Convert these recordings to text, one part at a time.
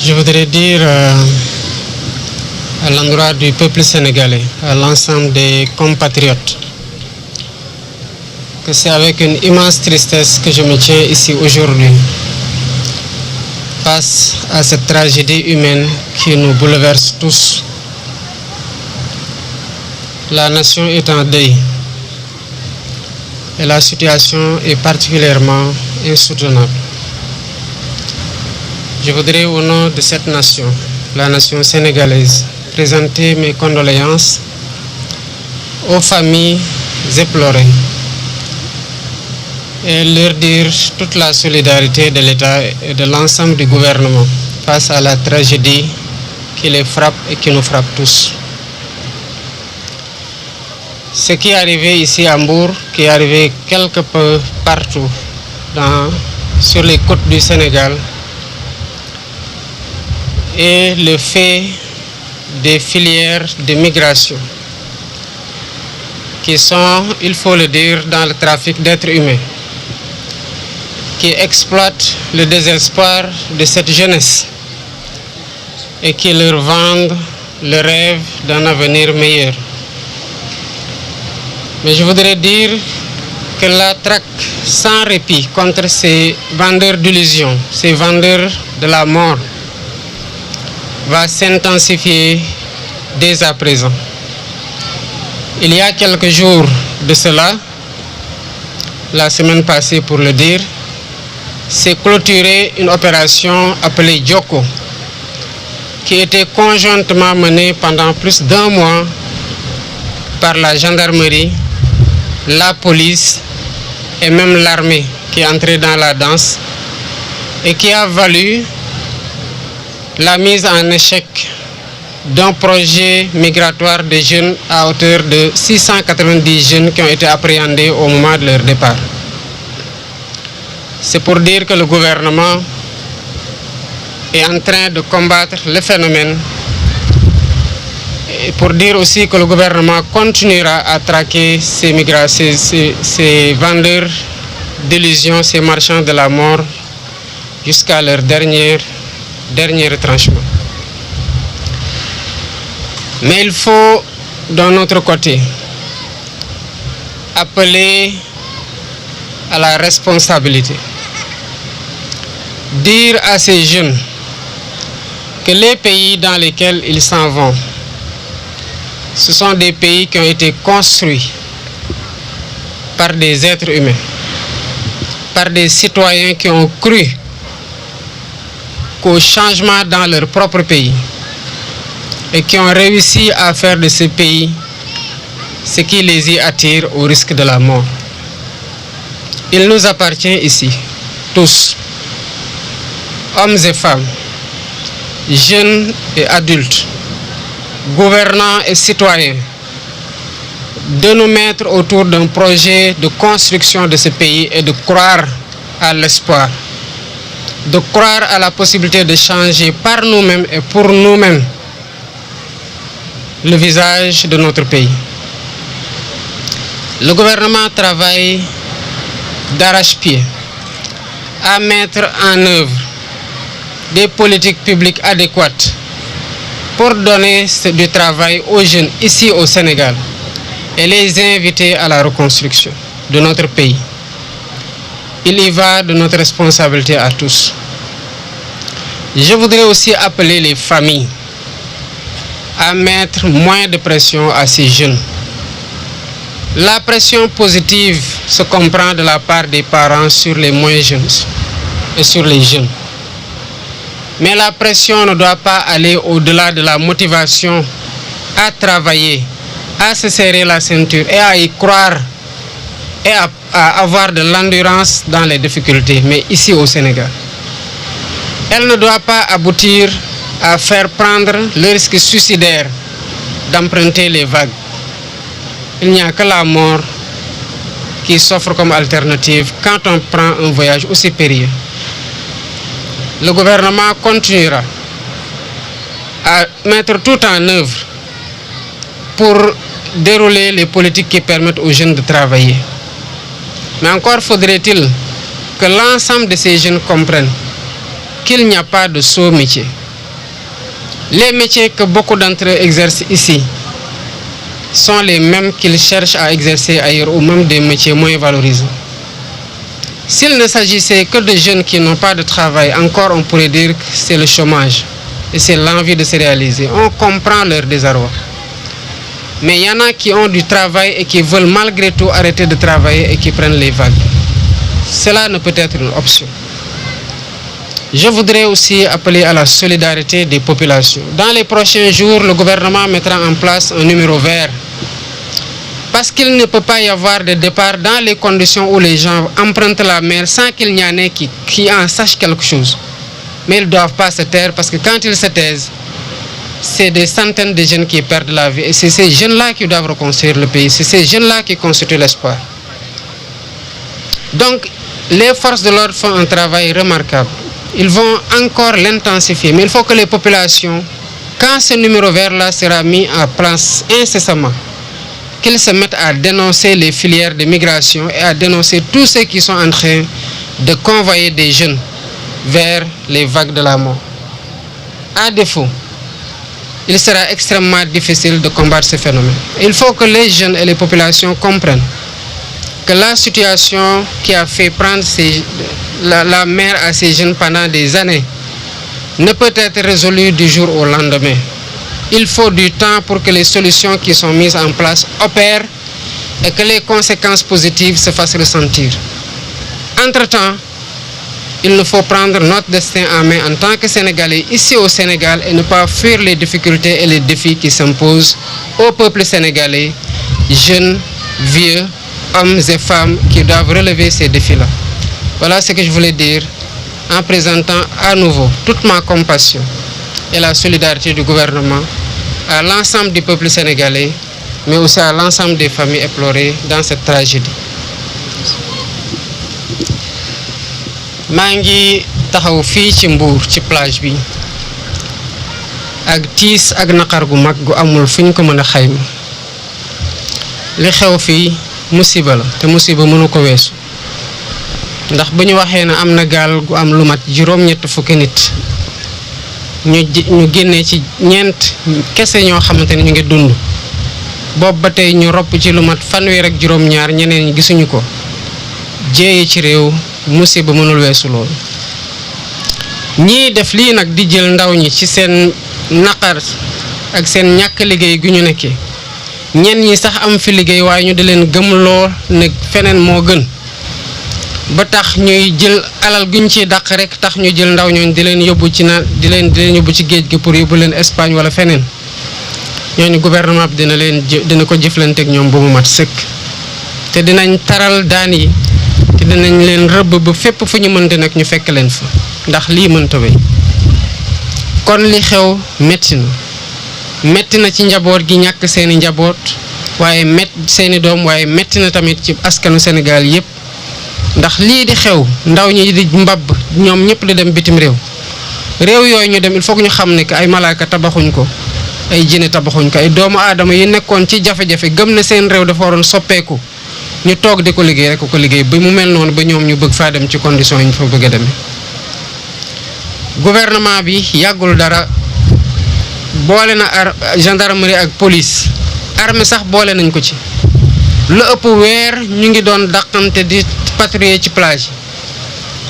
Je voudrais dire à l'endroit du peuple sénégalais, à l'ensemble des compatriotes, que c'est avec une immense tristesse que je me tiens ici aujourd'hui, face à cette tragédie humaine qui nous bouleverse tous. La nation est en deuil et la situation est particulièrement insoutenable. Je voudrais au nom de cette nation, la nation sénégalaise, présenter mes condoléances aux familles éplorées et leur dire toute la solidarité de l'État et de l'ensemble du gouvernement face à la tragédie qui les frappe et qui nous frappe tous. Ce qui est arrivé ici à Mbour, qui est arrivé quelque peu partout sur les côtes du Sénégal, est le fait des filières de migration qui sont, il faut le dire, dans le trafic d'êtres humains, qui exploitent le désespoir de cette jeunesse et qui leur vendent le rêve d'un avenir meilleur. Mais je voudrais dire que la traque sans répit contre ces vendeurs d'illusions, ces vendeurs de la mort, va s'intensifier dès à présent. Il y a quelques jours de cela, la semaine passée pour le dire, s'est clôturée une opération appelée Djoko, qui était conjointement menée pendant plus d'1 mois par la gendarmerie, la police et même l'armée qui est entrée dans la danse et qui a valu la mise en échec d'un projet migratoire de jeunes à hauteur de 690 jeunes qui ont été appréhendés au moment de leur départ. C'est pour dire que le gouvernement est en train de combattre le phénomène et pour dire aussi que le gouvernement continuera à traquer ces vendeurs d'illusions, ces marchands de la mort jusqu'à leur dernier retranchement. Mais il faut, d'un autre côté, appeler à la responsabilité. Dire à ces jeunes que les pays dans lesquels ils s'en vont, ce sont des pays qui ont été construits par des êtres humains, par des citoyens qui ont cru qu'au changement dans leur propre pays et qui ont réussi à faire de ce pays ce qui les y attire au risque de la mort. Il nous appartient ici, tous, hommes et femmes, jeunes et adultes, gouvernants et citoyens, de nous mettre autour d'un projet de construction de ce pays et de croire à l'espoir, de croire à la possibilité de changer par nous-mêmes et pour nous-mêmes le visage de notre pays. Le gouvernement travaille d'arrache-pied à mettre en œuvre des politiques publiques adéquates pour donner du travail aux jeunes ici au Sénégal et les inviter à la reconstruction de notre pays. Il y va de notre responsabilité à tous. Je voudrais aussi appeler les familles à mettre moins de pression à ces jeunes. La pression positive se comprend de la part des parents sur les moins jeunes et sur les jeunes. Mais la pression ne doit pas aller au-delà de la motivation à travailler, à se serrer la ceinture et à y croire et à avoir de l'endurance dans les difficultés, mais ici au Sénégal. Elle ne doit pas aboutir à faire prendre le risque suicidaire d'emprunter les vagues. Il n'y a que la mort qui s'offre comme alternative quand on prend un voyage aussi périlleux. Le gouvernement continuera à mettre tout en œuvre pour dérouler les politiques qui permettent aux jeunes de travailler. Mais encore faudrait-il que l'ensemble de ces jeunes comprennent qu'il n'y a pas de saut métier. Les métiers que beaucoup d'entre eux exercent ici sont les mêmes qu'ils cherchent à exercer ailleurs, ou même des métiers moins valorisés. S'il ne s'agissait que de jeunes qui n'ont pas de travail, encore on pourrait dire que c'est le chômage et c'est l'envie de se réaliser. On comprend leur désarroi. Mais il y en a qui ont du travail et qui veulent malgré tout arrêter de travailler et qui prennent les vagues. Cela ne peut être une option. Je voudrais aussi appeler à la solidarité des populations. Dans les prochains jours, le gouvernement mettra en place un numéro vert. Parce qu'il ne peut pas y avoir de départ dans les conditions où les gens empruntent la mer sans qu'il y en ait qui en sachent quelque chose. Mais ils ne doivent pas se taire parce que quand ils se taisent, c'est des centaines de jeunes qui perdent la vie. Et c'est ces jeunes-là qui doivent reconstruire le pays. C'est ces jeunes-là qui constituent l'espoir. Donc, les forces de l'ordre font un travail remarquable. Ils vont encore l'intensifier. Mais il faut que les populations, quand ce numéro vert-là sera mis en place incessamment, qu'ils se mettent à dénoncer les filières de migration et à dénoncer tous ceux qui sont en train de convoyer des jeunes vers les vagues de la mort. À défaut, il sera extrêmement difficile de combattre ce phénomène. Il faut que les jeunes et les populations comprennent que la situation qui a fait prendre la mer à ces jeunes pendant des années ne peut être résolue du jour au lendemain. Il faut du temps pour que les solutions qui sont mises en place opèrent et que les conséquences positives se fassent ressentir. Entre-temps, il nous faut prendre notre destin en main en tant que Sénégalais ici au Sénégal et ne pas fuir les difficultés et les défis qui s'imposent au peuple sénégalais, jeunes, vieux, hommes et femmes qui doivent relever ces défis-là. Voilà ce que je voulais dire en présentant à nouveau toute ma compassion et la solidarité du gouvernement à l'ensemble du peuple sénégalais, mais aussi à l'ensemble des familles éplorées dans cette tragédie. maa ngi taxaw fii ci Mbour ci plage bi ak tiis ak naqar gu mag gu amul fu ñu ko mën a xayma li xew fii musiba la te musiba mënu ko weesu ndax bu ñu waxee ne am na gaal gu am lu mat juróom-ñett fukki nit ñu génnee ci ñeent kese ñoo xamante ne ñu ngi dund boobu ba tey ñu ropp ci lu mat fanweer ak juróom-ñaar ñeneen ñi gisuñu ko jéeye ci réew musiba mënul weesu loolu ñii def lii nag di jël ndaw ñi ci seen naqar ak seen ñàkk liggéey gu ñu nekkee ñenn ñi sax am fi liggéey waaye ñu di leen gëmloo ne feneen moo gën ba tax ñuy jël alal guñ ciy dàq rek tax ñu jël ndaw ñooñu di leen yóbbu ci di leen yóbbu ci géej gi pour yóbbu leen Espagne wala feneen ñooñu gouvernement bi dina ko jëflanteeg ñoom ba mu mat sëkk te dinañ taral daan yi te dinañ leen rëbb ba fépp fu ñu mënte nag ñu fekk leen fa ndax lii mënta wéy kon li xew metti na ci njaboot gi ñàkk seeni njaboot waaye seeni doom waaye metti na tamit ci askanu Sénégal yépp ndax lii di xew ndaw ñi di mbabb ñoom ñëpp di dem bitim réew yooyu ñu dem il faut que ñu xam ne que ay malaaka tabaxuñ ko ay jinne tabaxuñ ko ay doomu aadama yi nekkoon ci jafe-jafe gëm na seen réew dafa waroon soppeeku ñu toog di ko liggéey rek ko liggéey ba mu mel noonu ba ñoom ñu bëgg faa dem ci condition yi ñu fa bëgg a demee. Gouvernement bi yàggul dara boole na gendarmerie ak police armée sax boole nañ ko ci lu ëpp weer ñu ngi doon dàqante di patrouiller ci plage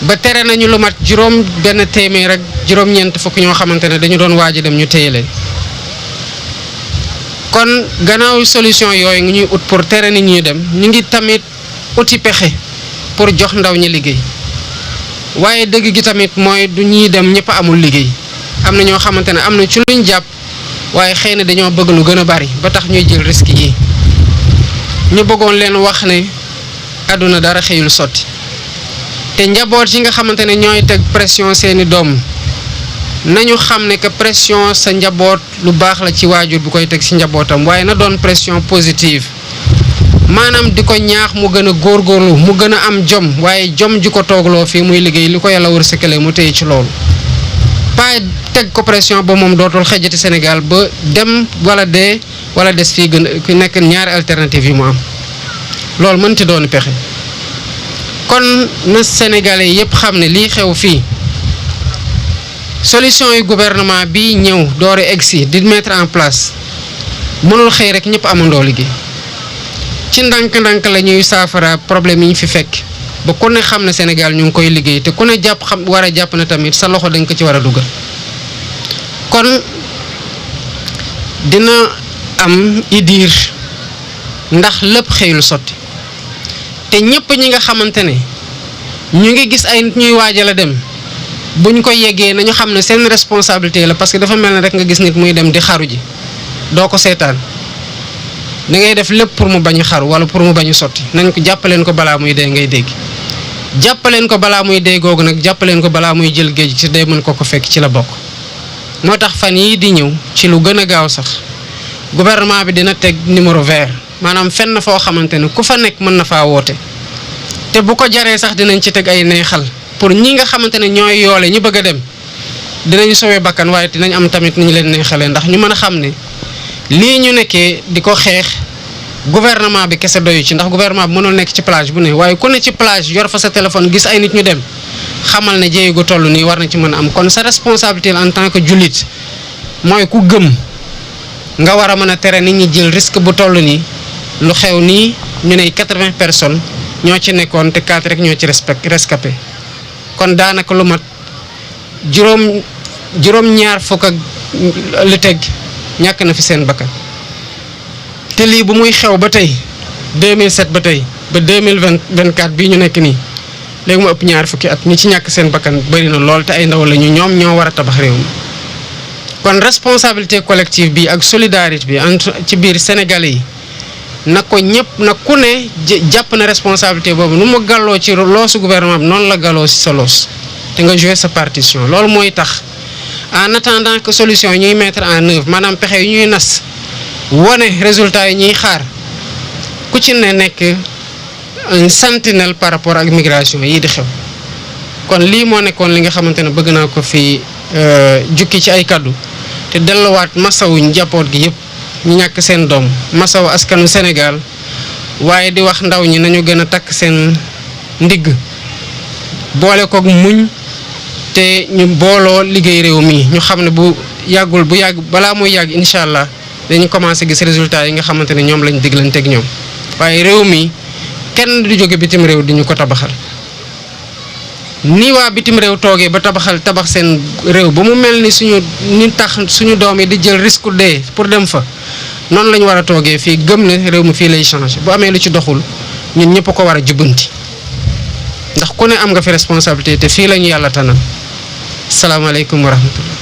ba tere nañu lu mat juróom benn téeméer rek juróom-ñeent fukk ñoo xamante ne dañu doon waaj a dem ñu téye leen kon gannaaw solution yooyu ngi ñuy ut pour tere nit ñi dem ñu ngi tamit uti pexe pour jox ndaw ñi liggéey waaye dëgg gi tamit mooy du ñuy dem ñëpp amul liggéey am na ñoo xamante ne am na ci luñ jàpp waaye xëy na dañoo bëgg lu gën a bari ba tax ñuy jël risque yi ñu bëggoon leen wax ne àdduna dara xëyul sotti te njaboot yi nga xamante ne ñooy teg pression seeni doom nañu xam ne que pression sa njaboot lu baax la ci waajur bu koy teg ci njabootam waaye na doon pression positive maanaam di ko ñaax mu gën a góorgóorlu mu gën a am jom waaye jom ji ko toogloo fii muy liggéey li ko yàlla wërsëgale mu téye ci loolu pas teg ko pression ba moom dootul xejjati Sénégal ba dem wala dee wala des fii gën a nekk ñaari alternative yi mu am loolu mënti doon pexe kon na Sénégalais yépp xam ne lii xew fii solution yu gouvernement bi ñëw doore egsi di mettre en place mënul xëy rek ñëpp amandoo liggéey ci ndànk-ndànk la ñuy saafara problème yi ñu fi fekk ba ku ne xam ne Sénégal ñu ngi koy liggéey te ku ne jàpp xam war a jàpp na tamit sa loxo dañ ko ci war a dugal kon dina am idiir ndax lépp xëyul sotti te ñëpp ñi nga xamante ne ñu ngi gis ay nit ñuy waajal a dem buñ ko yeggee nañu xam ne seen responsabilité la parce que dafa mel ne rek nga gis nit muy dem di xaru ji doo ko seetaan da ngay def lépp pour mu bañ a xaru wala pour mu bañ a sotti nañ ko jàppaleen ko balaa muy dee ngay dégg jàppaleen ko balaa muy dee googu nag jàppaleen ko balaa muy jël géej ci day mën ko fekk ci la bokk. moo tax fan yii di ñëw ci lu gën a gaaw sax gouvernement bi dina teg numéro vert maanaam fenn foo xamante ne ku fa nekk mën na faa woote te bu ko jaree sax dinañ ci teg ay neexal pour ñi nga xamante ne ñooy yoole ñu bëgg a dem dinañ sowee bakkan waaye dinañ am tamit ni ñu leen neexalee ndax ñu mën a xam ne lii ñu nekkee di ko xeex gouvernement bi kese doyu ci ndax gouvernement bi mënul nekk ci plage bu ne waaye ku ne ci plage yor fa sa téléphone gis ay nit ñu dem xamal ne jéey gu toll nii war na ci mën a am kon sa responsabilité en tant que jullit mooy ku gëm nga war a mën a tere nit ñi jël risque bu toll nii lu xew nii ñu ne 80 personnes ñoo ci nekkoon te 4 rek ñoo ci rescapé kon daanaka lu mat juróom-ñaar fukk ak lu teg ñàkk na fi seen bakkan te lii bu muy xew ba tey 2007 ba tey ba 2024 bii ñu nekk nii léegi mu ëpp ñaar fukki at ñi ci ñàkk seen bakkan bëri na lool te ay ndaw la ñoom ñoo war a tabax réew mi kon responsabilité collective bi ak solidarité bi entre ci biir Sénégalais yi na ko ñëpp na ku ne jàpp na responsabilité boobu nu mu gàlloo ci loosu gouvernement bi noonu la gàlloo ci sa loos te nga jouer sa partition loolu mooy tax en attendant que solution yi ñuy mettre en œuvre maanaam pexe yu ñuy nas wane résultat yi ñuy xaar ku ci ne nekk un sentinelle par rapport ak migration yi di xew kon lii moo nekkoon li nga xamante ne bëgg naa ko fi jukki ci ay kaddu te delluwaat masawu njaboot gi yëpp ñu ñàkk seen doom masawu askanu Sénégal waaye di wax ndaw ñi nañu gën a takk seen ndigg boole koog muñ te ñu booloo liggéey réew mi ñu xam ne bu yàgg balaa muy yàgg incha allah dañu commencé gis résultat yi nga xamante ne ñoom lañ diglanteeg ñoom waaye réew mi kenn du jóge bitim réew di ñu ko tabaxal ni waa bitim réew toogee ba tabax seen réew ba mu mel ni tax suñu doom yi di jël risque dee pour dem fa noonu la ñu war a toogee fii gëm ne réew mi fii lay changé bu amee lu ci doxul ñun ñëpp ko war a jubbanti ndax ku ne am nga fi responsabilité te fii la ñu yàlla tanal salaamaaleykum wa rahmatullah.